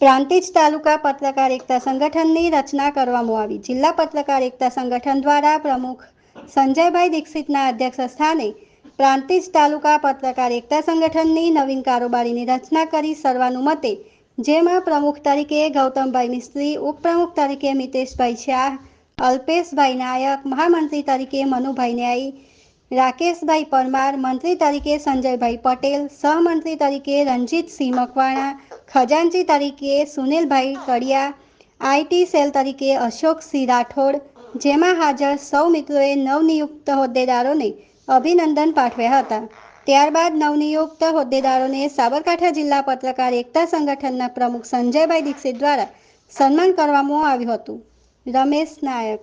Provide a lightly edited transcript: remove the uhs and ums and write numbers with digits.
પ્રાંતિજ તાલુકા પત્રકાર એકતા સંગઠનની રચના કરવામાં આવી। જિલ્લા પત્રકાર એકતા સંગઠન દ્વારા પ્રમુખ સંજયભાઈ દીક્ષિતના અધ્યક્ષ સ્થાને પ્રાંતિજ તાલુકા પત્રકાર એકતા સંગઠનની નવીન કારોબારીની રચના કરી સર્વાનુમતે, જેમાં પ્રમુખ તરીકે ગૌતમભાઈ મિસ્ત્રી, ઉપપ્રમુખ તરીકે મિતેશભાઈ શાહ, અલ્પેશભાઈ નાયક, મહામંત્રી તરીકે મનુભાઈ ન્યાયી, રાકેશભાઈ પરમાર, મંત્રી તરીકે સંજયભાઈ પટેલ, સહમંત્રી તરીકે રણજીતસિંહ મકવાણા, ખજાનચી તરીકે સુનિલભાઈ કડિયા, આઈટી સેલ તરીકે અશોકસિંહ રાઠોડ, જેમાં હાજર સૌ મિત્રોએ નવનિયુક્ત હોદ્દેદારોને અભિનંદન પાઠવ્યા હતા। ત્યારબાદ નવનિયુક્ત હોદ્દેદારોને સાબરકાંઠા જિલ્લા પત્રકાર એકતા સંગઠનના પ્રમુખ સંજયભાઈ દીક્ષિત દ્વારા સન્માન કરવામાં આવ્યું હતું। રમેશ નાયક।